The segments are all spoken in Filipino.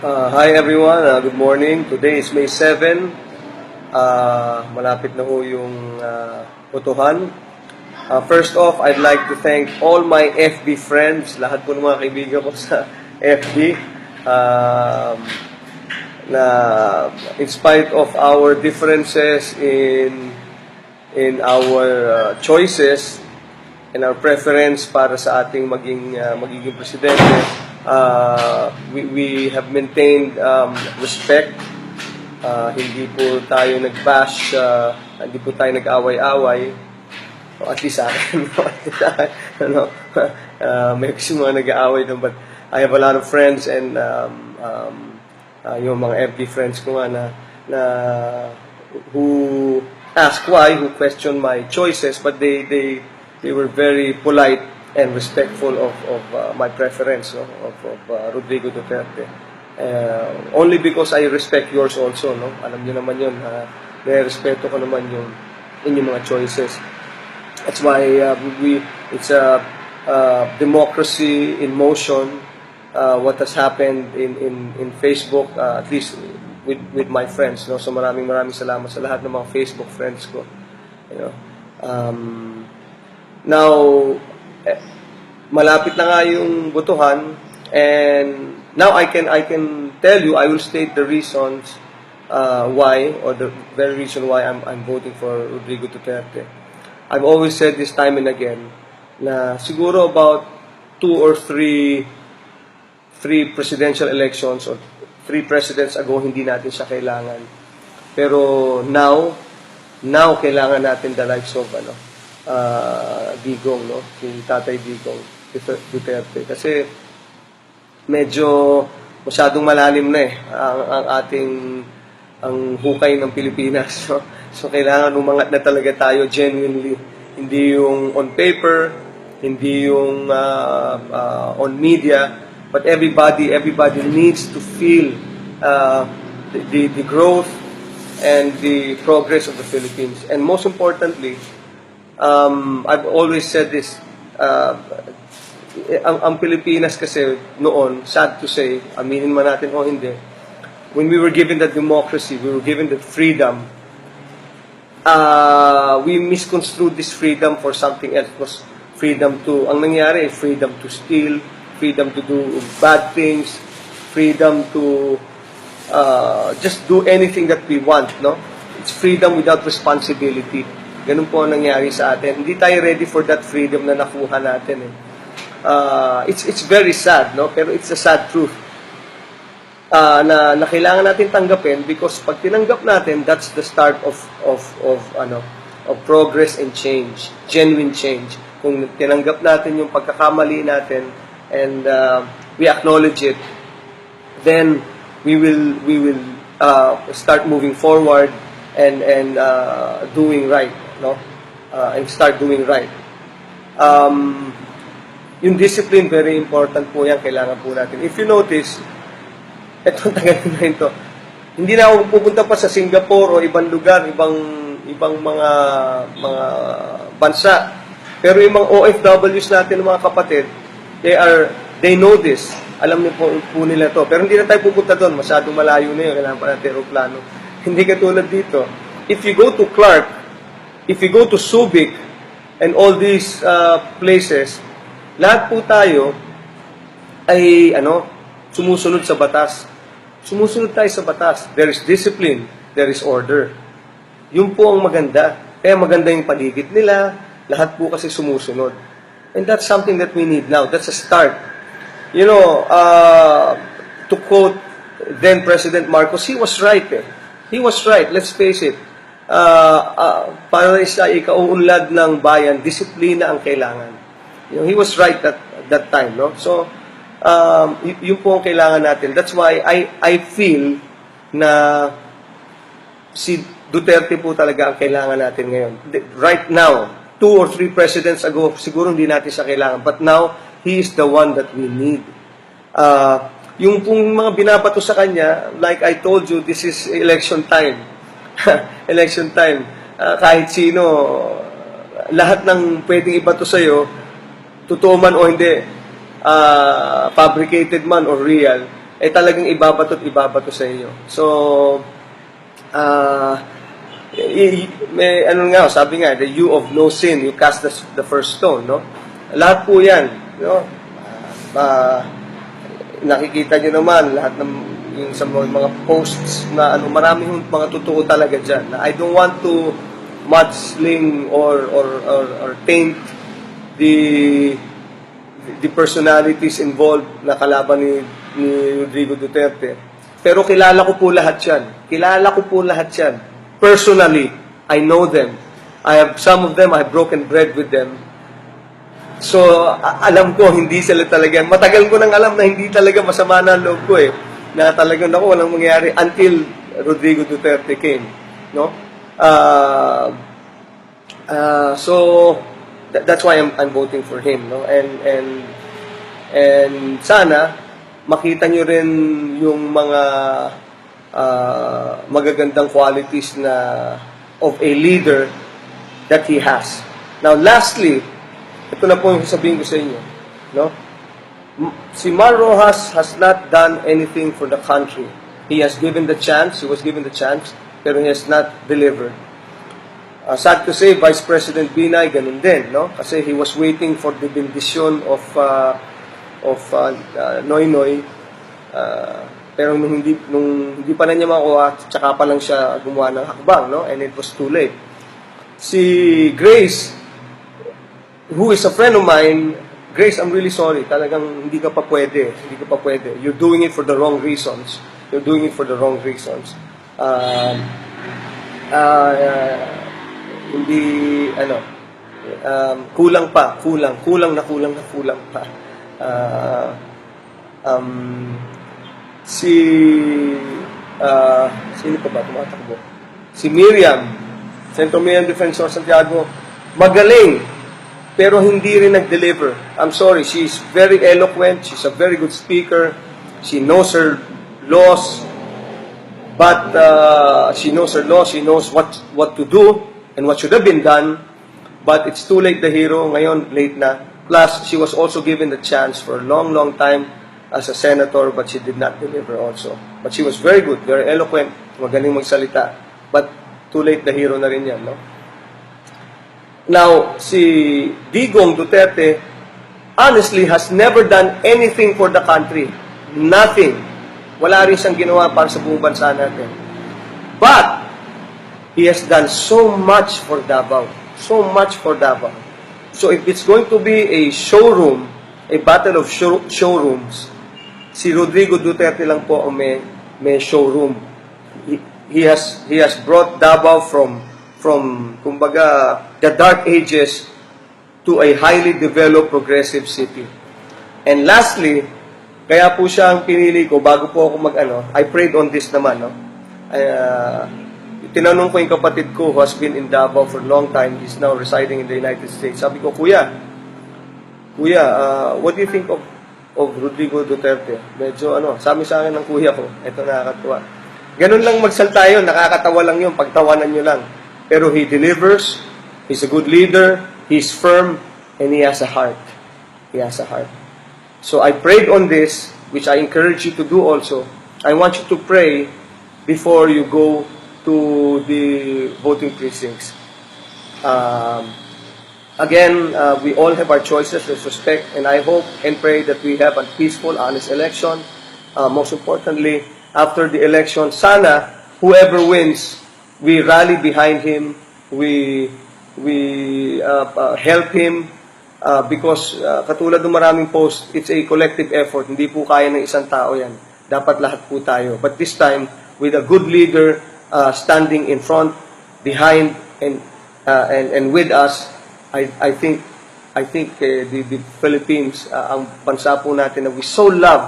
Hi everyone, good morning. Today is May 7. Malapit na ho yung botohan. First off, I'd like to thank all my FB friends, lahat po ng mga kaibigan ko sa FB. Na in spite of our differences in our choices and our preference para sa ating magiging presidente, we have maintained respect. Hindi po tayo nag-bash, hindi po tayo nag-away-away. O at least sa akin, may kasi mga nag-aaway doon, but I have a lot of friends and yung mga FB friends ko nga na who ask why, who question my choices, but they were very polite and respectful of my preference, no? of Rodrigo Duterte. Only because I respect yours also, no? Alam niyo naman yun, respeto ko naman yung inyong mga choices. That's why it's a democracy in motion. What has happened in Facebook, at least with my friends, no? So maraming salamat sa lahat ng mga Facebook friends ko. You know, now, malapit na nga yung botohan, and now I can tell you, I will state the reasons why, or the very reason why I'm voting for Rodrigo Duterte. I've always said this time and again na siguro about 2 or 3 presidential elections or 3 presidents ago hindi natin siya kailangan. Pero now kailangan natin the likes of Digong, no? Si Tatay Digong Duterte, kasi medyo masyadong malalim na ang hukay ng Pilipinas, no? So kailangan umangat na talaga tayo genuinely, hindi yung on paper, hindi yung on media, but everybody needs to feel the growth and the progress of the Philippines. And most importantly, I've always said this, ang Pilipinas kasi noon, sad to say, aminin man natin o hindi, when we were given that democracy, we were given that freedom, we misconstrued this freedom for something else. It was freedom to, ang nangyari, freedom to steal, freedom to do bad things, freedom to just do anything that we want, no? It's freedom without responsibility. Ganun po ang nangyari sa atin. Hindi tayo ready for that freedom na nakuha natin. It's very sad, no? Pero it's a sad truth. Na kailangan natin tanggapin, because pag tinanggap natin, that's the start of progress and change, genuine change. Kung tinanggap natin yung pagkakamali natin and we acknowledge it, then we will start moving forward and doing right, no? And start doing right. Yung discipline, very important po yan, kailangan po natin. If you notice, etong tagal na ito, hindi na ako pupunta pa sa Singapore o ibang lugar, ibang mga bansa. Pero yung mga OFWs natin, mga kapatid, they know this. Alam niyo po nila to. Pero hindi na tayo pupunta doon, masyadong malayo na yun, kailangan pa natin aeroplano. Hindi katulad dito. If you go to Clark, if you go to Subic, and all these places, lahat po tayo ay sumusunod sa batas. Sumusunod tayo sa batas. There is discipline, there is order. Yun po ang maganda. Kaya maganda yung paligid nila, lahat po kasi sumusunod. And that's something that we need now. That's a start. You know, to quote then President Marcos, he was right. He was right, let's face it. Para sa ikauunlad ng bayan, disiplina ang kailangan. You know, he was right at that time, no? So, yun po ang kailangan natin. That's why I feel na si Duterte po talaga ang kailangan natin ngayon. Right now, 2 or 3 presidents ago, siguro hindi natin siya kailangan. But now, he is the one that we need. Yung pong mga binabato sa kanya, like I told you, this is election time. Election time. Kahit sino, lahat ng pwedeng ibato sa'yo, totoo man o hindi, fabricated man or real, talagang ibabato sa iyo. So, may ano nga, sabi nga, the you of no sin, you cast the first stone, no? Lahat po yan, no? Nakikita nyo naman, lahat ng yung sa mga posts na ano, maraming mga totoo talaga dyan. I don't want to mudsling or taint the personalities involved na kalaban ni Rodrigo Duterte. Pero kilala ko po lahat yan. Personally, I know them. Some of them, I have broken bread with them. So, alam ko, hindi sila talaga. Matagal ko nang alam na hindi talaga masama na ang loob ko eh. Na talagang ako, walang mangyari until Rodrigo Duterte came. No? So, that's why I'm voting for him. No? And sana, makita nyo rin yung mga magagandang qualities of a leader that he has. Now, lastly, ito na po yung sabihin ko sa inyo. No? Si Mar Rojas has not done anything for the country. He was given the chance, pero he has not delivered. Sad to say, Vice President Binay, ganun din, no? Kasi he was waiting for the bendition of Noy Noy, pero nung hindi pa na niya makuha, tsaka pa lang siya gumawa ng hakbang, no? And it was too late. Si Grace, who is a friend of mine, Grace, I'm really sorry. Talagang hindi ka pa pwede. You're doing it for the wrong reasons. Hindi, kulang pa. Sino pa ba tumatakbo? Si Miriam, Centro Miriam Defensor Santiago, magaling. Pero hindi rin nag-deliver. I'm sorry, she's very eloquent, she's a very good speaker, she knows her laws, but she knows what to do and what should have been done, but it's too late, the hero, ngayon late na. Plus, she was also given the chance for a long time as a senator, but she did not deliver also. But she was very good, very eloquent, magaling magsalita, but too late, the hero na rin yan, no? Now, si Digong Duterte, honestly, has never done anything for the country. Nothing. Wala rin siyang ginawa para sa buong bansa natin. But, he has done so much for Davao. So, if it's going to be a showroom, a battle of showrooms, si Rodrigo Duterte lang po ang may showroom. He has brought Davao from kumbaga, the dark ages to a highly developed, progressive city. And lastly, kaya po siya ang pinili ko bago po ako I prayed on this naman, no? Tinanong ko yung kapatid ko who has been in Davao for a long time. He's now residing in the United States. Sabi ko, Kuya, what do you think of Rodrigo Duterte? Medyo sabi sa akin ng kuya ko, ito nakakatuwa. Ganun lang magsalta yun, nakakatawa lang yun, pagtawanan nyo lang. Pero he delivers, he's a good leader, he's firm, and he has a heart. So I prayed on this, which I encourage you to do also. I want you to pray before you go to the voting precincts. Again, we all have our choices, let's respect, and I hope and pray that we have a peaceful, honest election. Most importantly, after the election, sana, whoever wins, we rally behind him, we help him, because katulad ng maraming post, it's a collective effort. Hindi po kaya ng isang tao yan. Dapat lahat po tayo. But this time, with a good leader standing in front, behind, and with us, I think the Philippines, ang bansa po natin na we so love,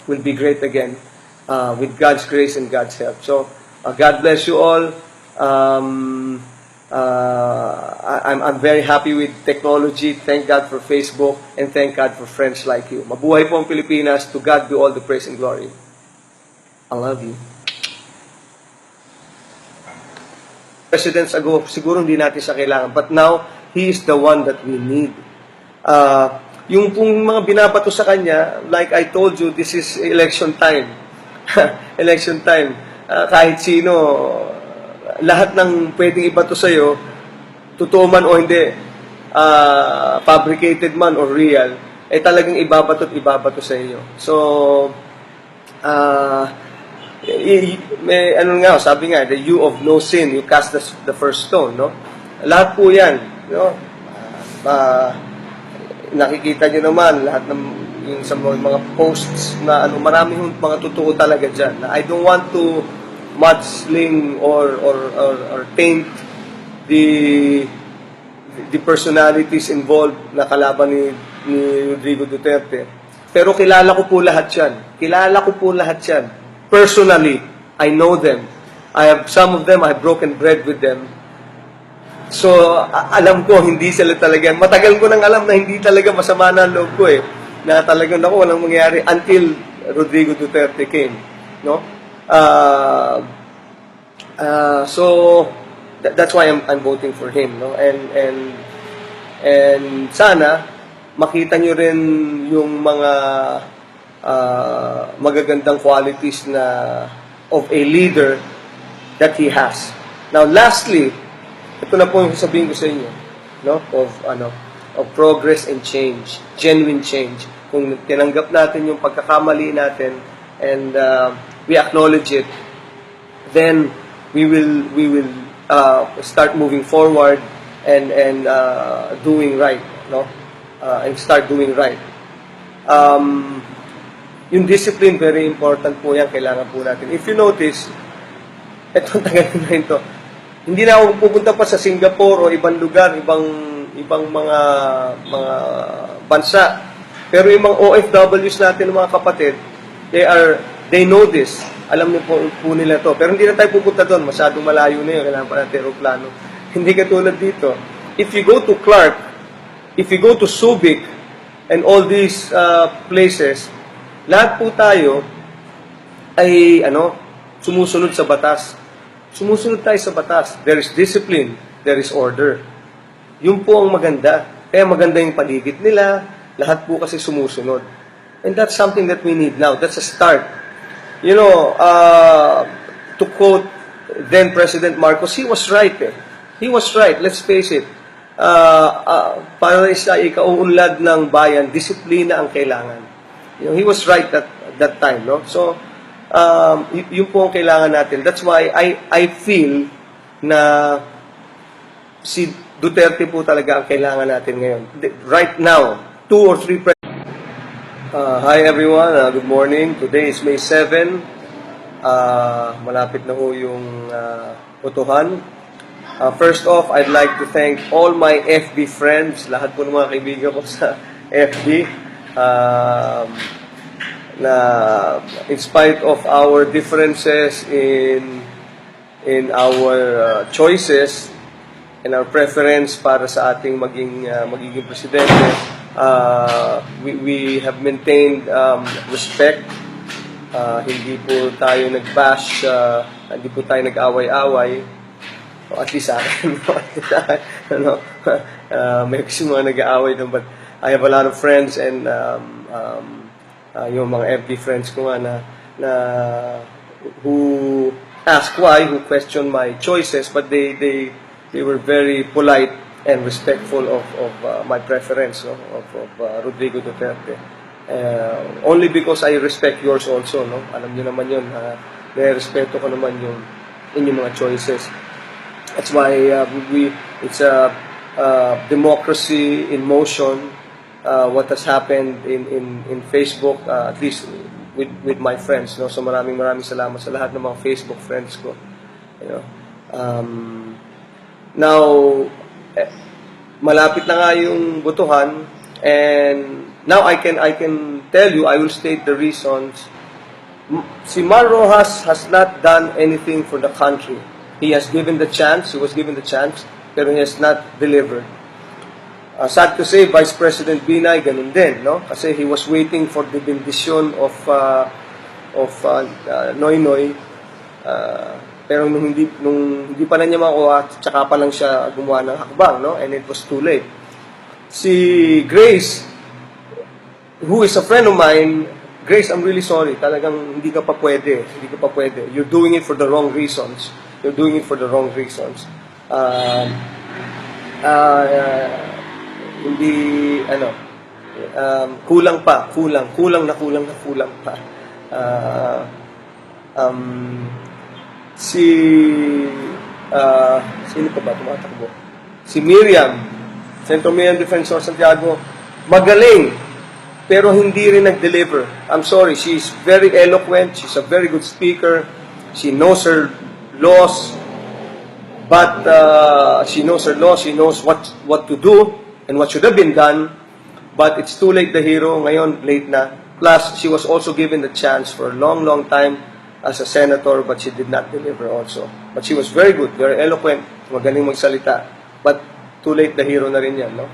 will be great again with God's grace and God's help. So, God bless you all. I'm very happy with technology. Thank God for Facebook and thank God for friends like you. Mabuhay po ang Pilipinas. To God be all the praise and glory. I love you. Presidents ago, siguro hindi natin siya kailangan. But now, he is the one that we need. Yung pong mga binabato sa kanya, like I told you, this is election time. Election time. Kahit sino, lahat ng pwedeng ibato sa'yo, totoo man o hindi, fabricated man or real, eh talagang ibabato at ibabato sa iyo. So, may ano nga, sabi nga, the you of no sin, you cast the first stone, no? Lahat po yan, no? Nakikita nyo naman, lahat ng yung sa mga posts na ano, maraming mga totoo talaga dyan. I don't want to mudsling or taint the personalities involved na kalaban ni Rodrigo Duterte. Pero kilala ko po lahat yan. Kilala ko po lahat yan. Personally, I know them. Some of them, I have broken bread with them. So, alam ko, hindi sila talaga. Matagal ko nang alam na hindi talaga masama na loob ko eh. Na talagang ako, walang mangyari until Rodrigo Duterte came. No? So, that's why I'm voting for him. No? And sana, makita nyo rin yung mga magagandang qualities na of a leader that he has. Now, lastly, ito na po yung sasabihin ko sa inyo, no? Of progress and change, genuine change. Kung tinanggap natin yung pagkakamali natin and we acknowledge it, then we will start moving forward and doing right, no? And start doing right. Yung discipline, very important po yan, kailangan po natin. If you notice, eto, tagal na ito, hindi na ako pupunta pa sa Singapore o ibang lugar, ibang mga bansa. Pero yung mga OFWs natin, mga kapatid, they know this. Alam niyo po nila to. Pero hindi na tayo pupunta doon, masyadong malayo na yun, kailangan pa natin aeroplano. Hindi katulad dito. If you go to Clark, if you go to Subic, and all these places, lahat po tayo ay sumusunod sa batas. Sumusunod tayo sa batas. There is discipline, there is order. Yun po ang maganda. Kaya maganda yung paligid nila, lahat po kasi sumusunod. And that's something that we need now. That's a start. You know, to quote then President Marcos, he was right eh. He was right, let's face it. Para sa ikauunlad ng bayan, disiplina ang kailangan. You know, he was right that time, no? So, yun po ang kailangan natin. That's why I feel na si Duterte po talaga ang kailangan natin ngayon. Right now, 2 or 3 hi everyone, good morning. Today is May 7. Malapit na ho yung botohan. First off, I'd like to thank all my FB friends, lahat po ng mga kaibigan ko sa FB. Na in spite of our differences in our choices and our preference para sa ating magiging presidente, we have maintained respect. Hindi po tayo nag-bash, hindi po tayo nag-away-away. O at least sa akin, may kasi mga nag-aaway doon, but I have a lot of friends and yung mga FB friends ko nga na who ask why, who question my choices, but they were very polite and respectful of my preference, no? of Rodrigo Duterte. Only because I respect yours also, no? Alam niyo naman yun, may respeto ko naman yung inyong mga choices. That's why it's a democracy in motion. What has happened in Facebook, at least with my friends, no? So maraming salamat sa lahat ng mga Facebook friends ko. You know, now malapit na nga yung botohan, and now I can tell you, I will state the reasons. Si Mar Rojas has not done anything for the country. He has given the chance, he was given the chance, pero he has not delivered. Sad to say, Vice President Binay, ganun din, no? Kasi he was waiting for the bendition of Noynoy. Pero nung hindi pa na niya makuha, tsaka pa lang siya gumawa ng hakbang, no? And it was too late. Si Grace, who is a friend of mine, Grace, I'm really sorry. Talagang hindi ka pa pwede. Hindi ka pa pwede. You're doing it for the wrong reasons. You're doing it for the wrong reasons. Um, hindi, kulang pa. Kulang pa. Uh, si, sino pa ba tumatakbo? Si Miriam, Centro Miriam Defensor Santiago, magaling. Pero hindi rin nag-deliver. I'm sorry, she's very eloquent, she's a very good speaker, she knows her laws, but she knows her laws, she knows what to do and what should have been done, but it's too late the hero, ngayon late na. Plus, she was also given the chance for a long time as a senator, but she did not deliver also. But she was very good, very eloquent, magaling magsalita, but too late the hero na rin yan, no?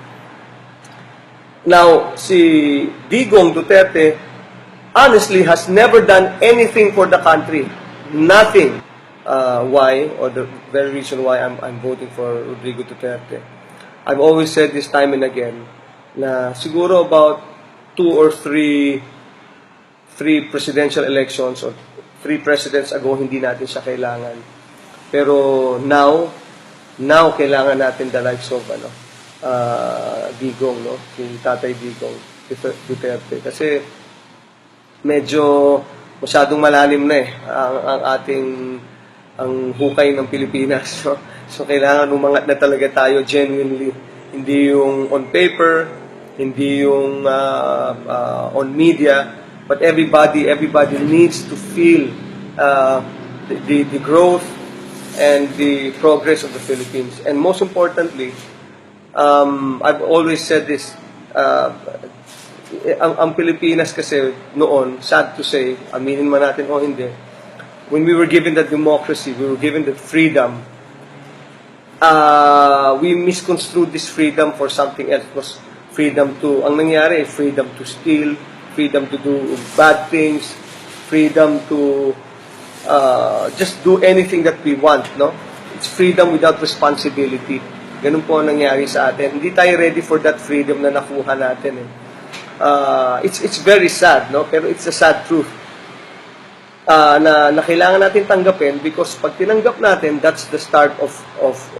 Now, si Digong Duterte honestly has never done anything for the country. Nothing. Why? Or the very reason why I'm voting for Rodrigo Duterte. I've always said this time and again na siguro about 2 or 3 presidential elections or 3 presidents ago hindi natin siya kailangan. Pero now kailangan natin the likes of Digong, no? Si Tatay Digong Duterte. Kasi medyo masyadong malalim na ang ating ang hukay ng Pilipinas. So kailangan umangat na talaga tayo genuinely. Hindi yung on paper, hindi yung on media, but everybody needs to feel the growth and the progress of the Philippines. And most importantly, I've always said this, ang Pilipinas kasi noon, sad to say, aminin man natin o hindi, when we were given the democracy, we were given the freedom, we misconstrued this freedom for something else. It was freedom to, ang nangyari, freedom to steal, freedom to do bad things, freedom to just do anything that we want, no? It's freedom without responsibility. Ganun po ang nangyari sa atin. Hindi tayo ready for that freedom na nakuha natin. It's very sad, no? Pero it's a sad truth. Na kailangan natin tanggapin because pag tinanggap natin, that's the start of